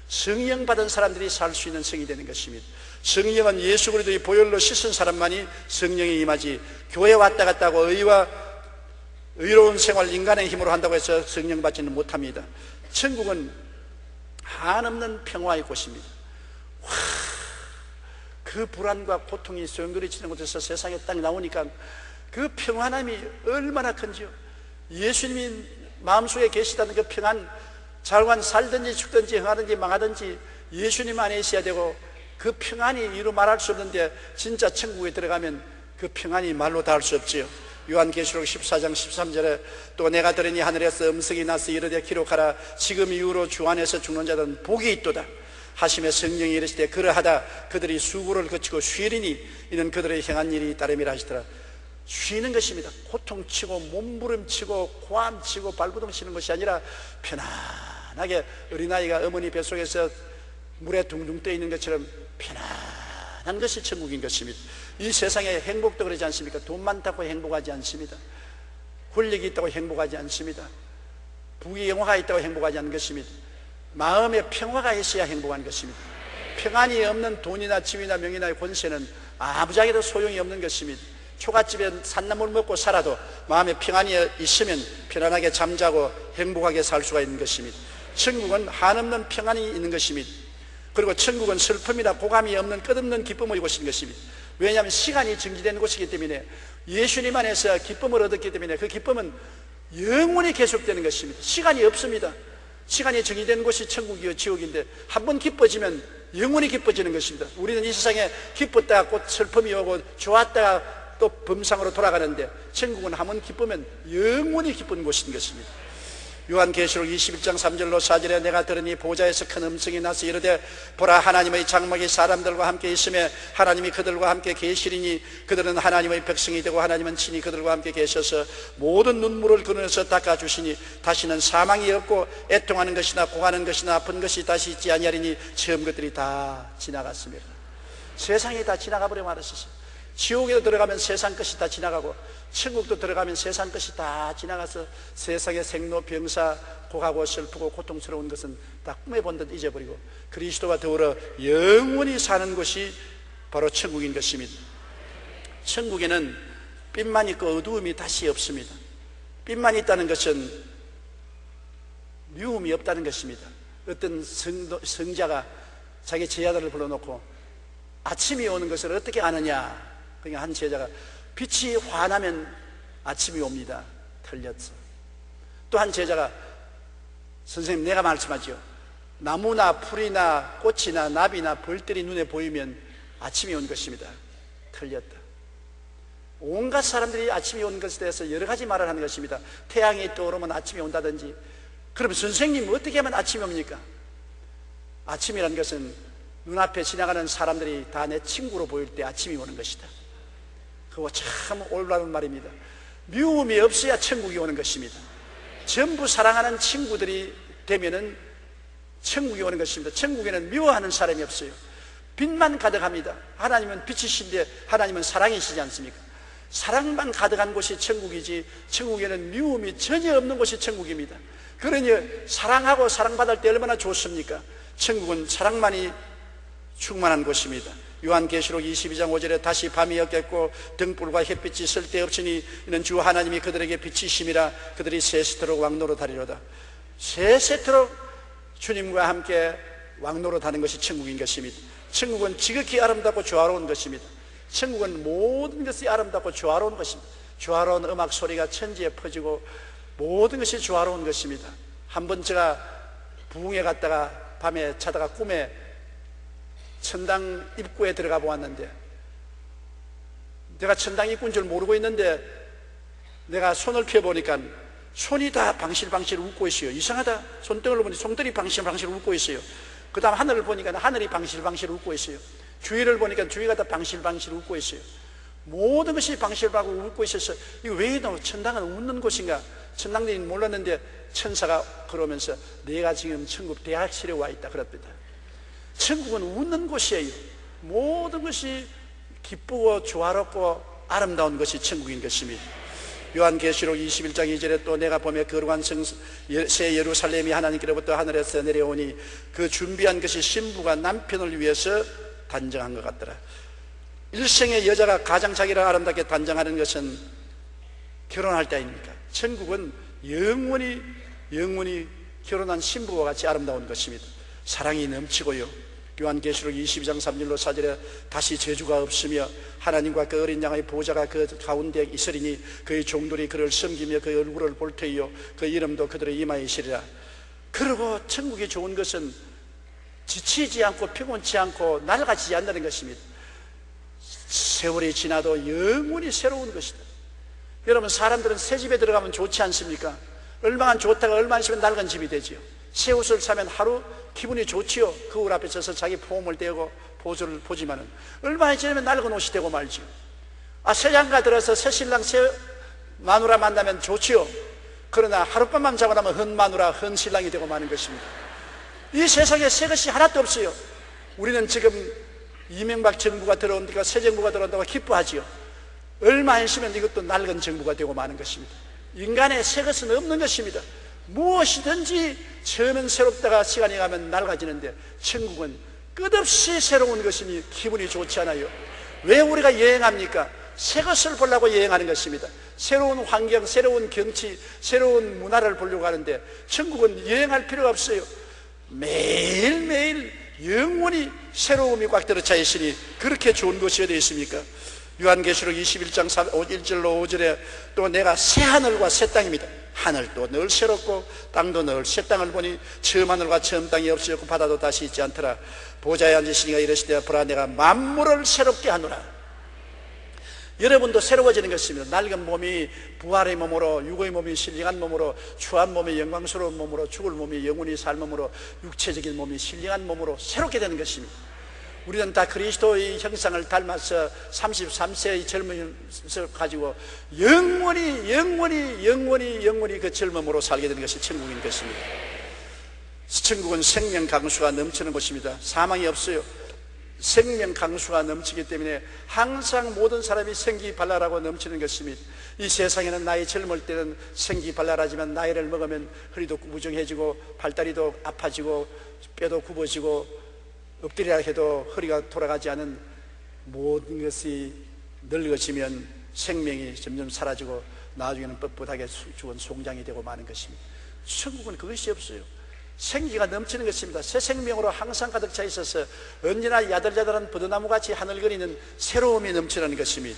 성령 받은 사람들이 살 수 있는 성이 되는 것입니다. 성령은 예수 그리스도의 보혈로 씻은 사람만이 성령이 임하지, 교회 왔다 갔다 하고 의와 의로운 생활 인간의 힘으로 한다고 해서 성령 받지는 못합니다. 천국은 한없는 평화의 곳입니다. 그 불안과 고통이 소용돌이치는 곳에서 세상에 딱 나오니까 그 평안함이 얼마나 큰지요. 예수님이 마음속에 계시다는 그 평안, 잘관 살든지 죽든지 흥하든지 망하든지 예수님 안에 있어야 되고, 그 평안이 이루 말할 수 없는데 진짜 천국에 들어가면 그 평안이 말로 닿을 수 없지요. 요한계시록 14장 13절에 또 내가 들으니 하늘에서 음성이 나서 이르되 기록하라. 지금 이후로 주 안에서 죽는 자들은 복이 있도다 하시며 성령이 이르시되 그러하다 그들이 수고를 거치고 쉬리니 이는 그들의 행한 일이 따름이라 하시더라. 쉬는 것입니다. 고통치고 몸부림치고 고함치고 발부둥 치는 것이 아니라 편안하게 어린아이가 어머니 뱃속에서 물에 둥둥 떠 있는 것처럼 편안한 것이 천국인 것입니다. 이 세상에 행복도 그러지 않습니까? 돈 많다고 행복하지 않습니다. 권력이 있다고 행복하지 않습니다. 부귀 영화가 있다고 행복하지 않는 것입니다. 마음에 평화가 있어야 행복한 것입니다. 평안이 없는 돈이나 지위나 명예나 권세는 아무짝에도 소용이 없는 것입니다. 초가집에 산나물 먹고 살아도 마음에 평안이 있으면 편안하게 잠자고 행복하게 살 수가 있는 것입니다. 천국은 한없는 평안이 있는 것입니다. 그리고 천국은 슬픔이나 고감이 없는 끝없는 기쁨의 곳인 것입니다. 왜냐하면 시간이 정지되는 곳이기 때문에, 예수님 안에서 기쁨을 얻었기 때문에 그 기쁨은 영원히 계속되는 것입니다. 시간이 없습니다. 시간이 정의되는 곳이 천국이요 지옥인데 한 번 기뻐지면 영원히 기뻐지는 것입니다. 우리는 이 세상에 기뻤다가 곧 슬픔이 오고 좋았다가 또 범상으로 돌아가는데, 천국은 한 번 기쁘면 영원히 기쁜 곳인 것입니다. 요한계시록 21장 3절로 4절에 내가 들으니 보좌에서 큰 음성이 나서 이르되 보라 하나님의 장막이 사람들과 함께 있으며 하나님이 그들과 함께 계시리니 그들은 하나님의 백성이 되고 하나님은 친히 그들과 함께 계셔서 모든 눈물을 그늘에서 닦아주시니 다시는 사망이 없고 애통하는 것이나 고하는 것이나 아픈 것이 다시 있지 아니하리니 처음 것들이 다 지나갔습니다. 세상이 다 지나가 버려 말았었어요. 지옥에도 들어가면 세상 것이 다 지나가고 천국도 들어가면 세상 것이 다 지나가서 세상의 생로 병사 고하고 슬프고 고통스러운 것은 다 꿈에 본 듯 잊어버리고 그리스도와 더불어 영원히 사는 곳이 바로 천국인 것입니다. 천국에는 빛만 있고 어두움이 다시 없습니다. 빛만 있다는 것은 미움이 없다는 것입니다. 어떤 성자가 자기 제자들을 불러놓고 아침이 오는 것을 어떻게 아느냐, 그러니까 한 제자가 빛이 환하면 아침이 옵니다. 틀렸어. 또 한 제자가 선생님 내가 말씀하죠. 나무나 풀이나 꽃이나 나비나 벌들이 눈에 보이면 아침이 온 것입니다. 틀렸다. 온갖 사람들이 아침이 온 것에 대해서 여러 가지 말을 하는 것입니다. 태양이 떠오르면 아침이 온다든지. 그럼 선생님 어떻게 하면 아침이 옵니까? 아침이라는 것은 눈앞에 지나가는 사람들이 다 내 친구로 보일 때 아침이 오는 것이다. 그거 참 올바른 말입니다. 미움이 없어야 천국이 오는 것입니다. 전부 사랑하는 친구들이 되면은 천국이 오는 것입니다. 천국에는 미워하는 사람이 없어요. 빛만 가득합니다. 하나님은 빛이신데 하나님은 사랑이시지 않습니까? 사랑만 가득한 곳이 천국이지, 천국에는 미움이 전혀 없는 곳이 천국입니다. 그러니 사랑하고 사랑받을 때 얼마나 좋습니까? 천국은 사랑만이 충만한 곳입니다. 요한계시록 22장 5절에 다시 밤이 없겠고 등불과 햇빛이 쓸데없으니 이는 주 하나님이 그들에게 빛이심이라 그들이 세세토록 왕노릇하리로다. 세세토록 주님과 함께 왕노릇하는 것이 천국인 것입니다. 천국은 지극히 아름답고 조화로운 것입니다. 천국은 모든 것이 아름답고 조화로운 것입니다. 조화로운 음악 소리가 천지에 퍼지고 모든 것이 조화로운 것입니다. 한번 제가 부흥회 갔다가 밤에 자다가 꿈에 천당 입구에 들어가 보았는데, 내가 천당 입구인 줄 모르고 있는데 내가 손을 펴보니까 손이 다 방실방실 웃고 있어요. 이상하다. 손등을 보니 손들이 방실방실 웃고 있어요. 그 다음 하늘을 보니까 하늘이 방실방실 웃고 있어요. 주위를 보니까 주위가 다 방실방실 웃고 있어요. 모든 것이 방실방실 웃고 있어서 이거 왜 천당은 웃는 곳인가? 천당들이 몰랐는데 천사가 그러면서 내가 지금 천국 대학실에 와 있다 그랬답니다. 천국은 웃는 곳이에요. 모든 것이 기쁘고 조화롭고 아름다운 것이 천국인 것입니다. 요한계시록 21장 2절에 또 내가 보며 거룩한 새 예루살렘이 하나님께로부터 하늘에서 내려오니 그 준비한 것이 신부가 남편을 위해서 단정한 것 같더라. 일생의 여자가 가장 자기를 아름답게 단정하는 것은 결혼할 때 아닙니까? 천국은 영원히 결혼한 신부와 같이 아름다운 것입니다. 사랑이 넘치고요, 요한계시록 22장 3절로 4절에 다시 저주가 없으며 하나님과 그 어린 양의 보좌가 그 가운데 있으리니 그의 종들이 그를 섬기며 그의 얼굴을 볼 터이요 그 이름도 그들의 이마에 있으리라. 그리고 천국이 좋은 것은 지치지 않고 피곤치 않고 낡아지지 않는 것입니다. 세월이 지나도 영원히 새로운 것이다. 여러분, 사람들은 새 집에 들어가면 좋지 않습니까? 얼마나 좋다가 얼마나 있으면 낡은 집이 되지요. 새 옷을 사면 하루 기분이 좋지요. 거울 앞에 서서 자기 폼을 떼고 보조를 보지만은 얼마나 지나면 낡은 옷이 되고 말지요. 새 장가 들어서 새 신랑 새 마누라 만나면 좋지요. 그러나 하룻밤만 자고 나면 헌 마누라 헌 신랑이 되고 마는 것입니다. 이 세상에 새 것이 하나도 없어요. 우리는 지금 이명박 정부가 들어온다고, 새 정부가 들어온다고 기뻐하지요. 얼마 있으면 이것도 낡은 정부가 되고 마는 것입니다. 인간의 새 것은 없는 것입니다. 무엇이든지 처음엔 새롭다가 시간이 가면 낡아지는데 천국은 끝없이 새로운 것이니 기분이 좋지 않아요. 왜 우리가 여행합니까? 새 것을 보려고 여행하는 것입니다. 새로운 환경, 새로운 경치, 새로운 문화를 보려고 하는데 천국은 여행할 필요가 없어요. 매일매일 영원히 새로움이 꽉 들어차 있으니 그렇게 좋은 것이 어디 있습니까? 요한계시록 21장 1절로 5절에 또 내가 새 하늘과 새 땅입니다. 하늘도 늘 새롭고 땅도 늘 새 땅을 보니 처음 하늘과 처음 땅이 없어졌고 바다도 다시 있지 않더라. 보좌에 앉으시니가 이르시되 보라 내가 만물을 새롭게 하노라. 여러분도 새로워지는 것입니다. 낡은 몸이 부활의 몸으로, 육의 몸이 신령한 몸으로, 추한 몸이 영광스러운 몸으로, 죽을 몸이 영원히 살 몸으로, 육체적인 몸이 신령한 몸으로 새롭게 되는 것입니다. 우리는 다 그리스도의 형상을 닮아서 33세의 젊음을 가지고 영원히 그 젊음으로 살게 되는 것이 천국인 것입니다. 천국은 생명 강수가 넘치는 곳입니다. 사망이 없어요. 생명 강수가 넘치기 때문에 항상 모든 사람이 생기발랄하고 넘치는 것입니다. 이 세상에는 나이 젊을 때는 생기발랄하지만 나이를 먹으면 허리도 무정해지고 팔다리도 아파지고 뼈도 굽어지고 엎드리라 해도 허리가 돌아가지 않은 모든 것이 늙어지면 생명이 점점 사라지고 나중에는 뻣뻣하게 죽은 송장이 되고 마는 것입니다. 천국은 그것이 없어요. 생기가 넘치는 것입니다. 새 생명으로 항상 가득 차 있어서 언제나 야들야들한 버드나무같이 하늘거리는 새로움이 넘치는 것입니다.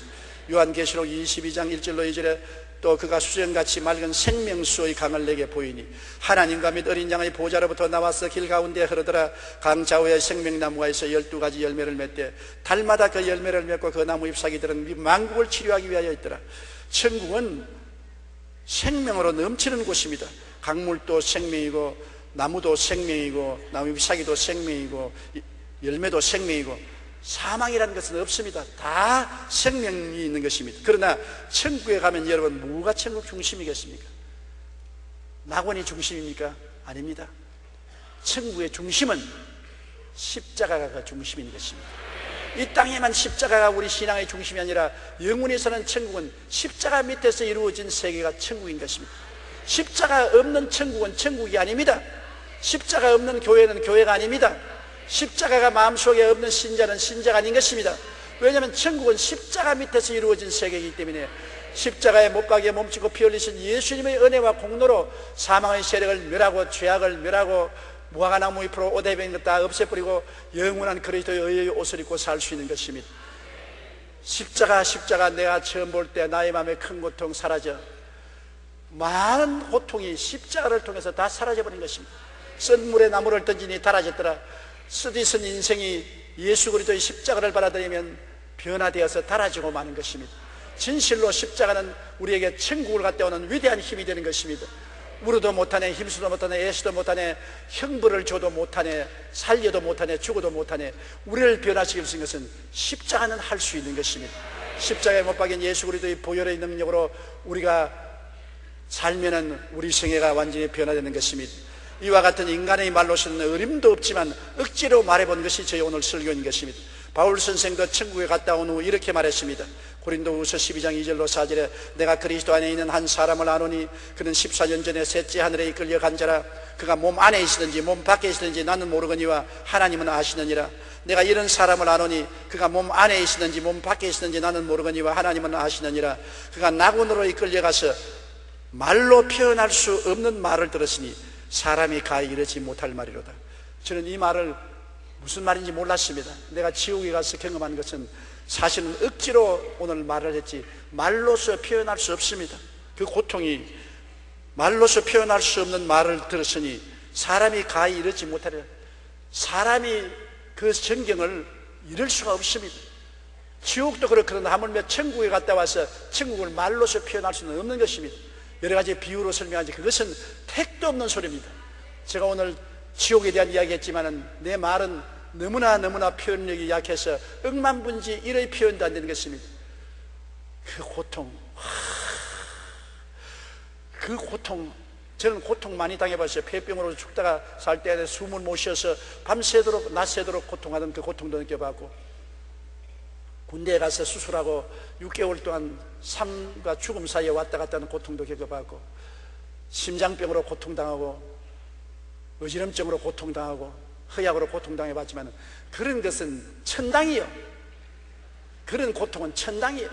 요한계시록 22장 1절로 2절에 또 그가 수정같이 맑은 생명수의 강을 내게 보이니 하나님과 및 어린 양의 보좌로부터 나와서 길 가운데 흐르더라. 강 좌우에 생명나무가 있어 12가지 열매를 맺되 달마다 그 열매를 맺고 그 나무 잎사귀들은 만국을 치료하기 위하여 있더라. 천국은 생명으로 넘치는 곳입니다. 강물도 생명이고 나무도 생명이고 나무 잎사귀도 생명이고 열매도 생명이고 사망이라는 것은 없습니다. 다 생명이 있는 것입니다. 그러나 천국에 가면 여러분 뭐가 천국 중심이겠습니까? 낙원이 중심입니까? 아닙니다. 천국의 중심은 십자가가 중심인 것입니다. 이 땅에만 십자가가 우리 신앙의 중심이 아니라 영원히 사는 천국은 십자가 밑에서 이루어진 세계가 천국인 것입니다. 십자가 없는 천국은 천국이 아닙니다. 십자가 없는 교회는 교회가 아닙니다. 십자가가 마음속에 없는 신자는 신자가 아닌 것입니다. 왜냐하면 천국은 십자가 밑에서 이루어진 세계이기 때문에 십자가에 못 박에 몸치고 피 흘리신 예수님의 은혜와 공로로 사망의 세력을 멸하고 죄악을 멸하고 무화과나무 잎으로 옷에 베인 것 다 없애버리고 영원한 그리스도의 의의 옷을 입고 살 수 있는 것입니다. 십자가 내가 처음 볼 때 나의 마음에 큰 고통 사라져 많은 고통이 십자가를 통해서 다 사라져버린 것입니다. 쓴 물에 나무를 던지니 달아졌더라. 쓰디쓴 인생이 예수 그리스도의 십자가를 받아들이면 변화되어서 달아지고 마는 것입니다. 진실로 십자가는 우리에게 천국을 갖다 오는 위대한 힘이 되는 것입니다. 울어도 못하네, 힘쓰도 못하네, 애쓰도 못하네, 형벌을 줘도 못하네, 살려도 못하네, 죽어도 못하네. 우리를 변화시킬 수 있는 것은 십자가는 할 수 있는 것입니다. 십자가에 못 박인 예수 그리스도의 보혈의 능력으로 우리가 살면은 우리 생애가 완전히 변화되는 것입니다. 이와 같은 인간의 말로서는 어림도 없지만 억지로 말해본 것이 저희 오늘 설교인 것입니다. 바울 선생도 천국에 갔다 온 후 이렇게 말했습니다. 고린도후서 12장 2절로 4절에 내가 그리스도 안에 있는 한 사람을 아노니 그는 14년 전에 셋째 하늘에 이끌려 간 자라. 그가 몸 안에 있으든지 몸 밖에 있으든지 나는 모르거니와 하나님은 아시느니라. 내가 이런 사람을 아노니 그가 몸 안에 있으든지 몸 밖에 있으든지 나는 모르거니와 하나님은 아시느니라. 그가 낙원으로 이끌려가서 말로 표현할 수 없는 말을 들었으니 사람이 가히 이르지 못할 말이로다. 저는 이 말을 무슨 말인지 몰랐습니다. 내가 지옥에 가서 경험한 것은 사실은 억지로 오늘 말을 했지 말로서 표현할 수 없습니다. 그 고통이 말로서 표현할 수 없는 말을 들었으니 사람이 가히 이르지 못하리라. 사람이 그 전경을 이룰 수가 없습니다. 지옥도 그렇거든요. 하물며 천국에 갔다 와서 천국을 말로서 표현할 수는 없는 것입니다. 여러 가지 비유로 설명하지 그것은 택도 없는 소리입니다. 제가 오늘 지옥에 대한 이야기 했지만은 내 말은 너무나 표현력이 약해서 억만분지 1의 표현도 안 되는 것입니다. 그 고통, 그 고통, 저는 고통 많이 당해봤어요. 폐병으로 죽다가 살 때 숨을 못 쉬어서 밤새도록 낮새도록 고통하던 그 고통도 느껴봤고, 군대에 가서 수술하고 6개월 동안 삶과 죽음 사이에 왔다 갔다 하는 고통도 겪어봤고, 심장병으로 고통당하고 어지럼증으로 고통당하고 허약으로 고통당해봤지만 그런 것은 천당이요. 그런 고통은 천당이요.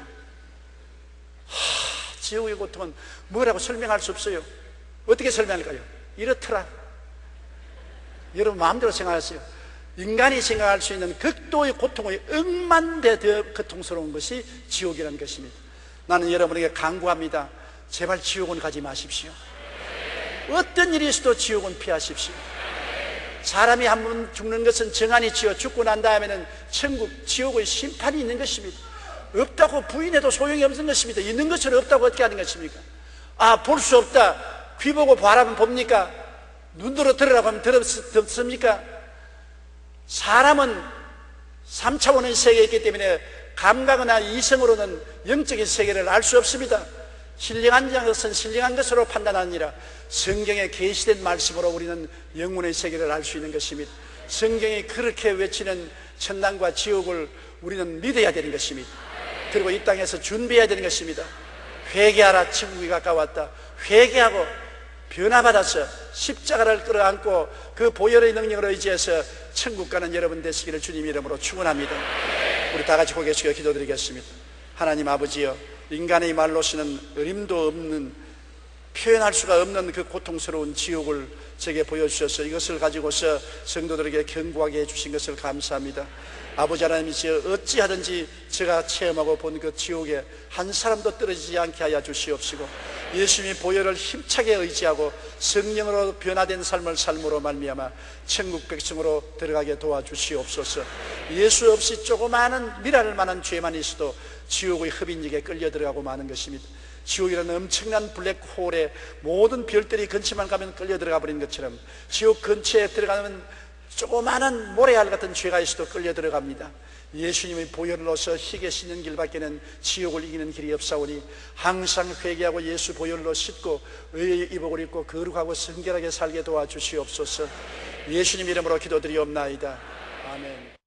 지옥의 고통은 뭐라고 설명할 수 없어요. 어떻게 설명할까요? 이렇더라. 여러분 마음대로 생각하세요. 인간이 생각할 수 있는 극도의 고통의 억만 배 더 고통스러운 것이 지옥이라는 것입니다. 나는 여러분에게 강구합니다. 제발 지옥은 가지 마십시오. 어떤 일이 있어도 지옥은 피하십시오. 사람이 한 번 죽는 것은 정한이 지어 죽고 난 다음에는 천국, 지옥의 심판이 있는 것입니다. 없다고 부인해도 소용이 없는 것입니다. 있는 것처럼 없다고 어떻게 하는 것입니까? 볼 수 없다. 귀 보고 바라보면 봅니까? 눈으로 들으라고 하면 듣습니까? 사람은 3차원의 세계에 있기 때문에 감각이나 이성으로는 영적인 세계를 알 수 없습니다. 신령한 것은 신령한 것으로 판단하느니라. 성경에 계시된 말씀으로 우리는 영혼의 세계를 알 수 있는 것입니다. 성경이 그렇게 외치는 천당과 지옥을 우리는 믿어야 되는 것입니다. 그리고 이 땅에서 준비해야 되는 것입니다. 회개하라, 천국이 가까웠다. 회개하고 변화받아서 십자가를 끌어안고 그 보혈의 능력을 의지해서 천국 가는 여러분 되시기를 주님 이름으로 축원합니다. 우리 다 같이 고개 숙여 기도드리겠습니다. 하나님 아버지여, 인간의 말로서는 어림도 없는, 표현할 수가 없는 그 고통스러운 지옥을 제게 보여주셔서 이것을 가지고서 성도들에게 견고하게 해주신 것을 감사합니다. 아버지 하나님이시여, 어찌하든지 제가 체험하고 본 그 지옥에 한 사람도 떨어지지 않게 하여 주시옵시고, 예수님이 보혈을 힘차게 의지하고 성령으로 변화된 삶을 삶으로 말미암아 천국 백성으로 들어가게 도와주시옵소서. 예수 없이 조그마한 미랄 만한 죄만 있어도 지옥의 흡인력에 끌려 들어가고 마는 것입니다. 지옥이라는 엄청난 블랙홀에 모든 별들이 근처만 가면 끌려 들어가 버린 것처럼 지옥 근처에 들어가면 조그마한 모래알 같은 죄가 있어도 끌려 들어갑니다. 예수님의 보혈을 넣어서 희게 씻는 길밖에는 지옥을 이기는 길이 없사오니 항상 회개하고 예수 보혈로 씻고 의의 이복을 입고 거룩하고 성결하게 살게 도와주시옵소서. 예수님 이름으로 기도드리옵나이다. 아멘.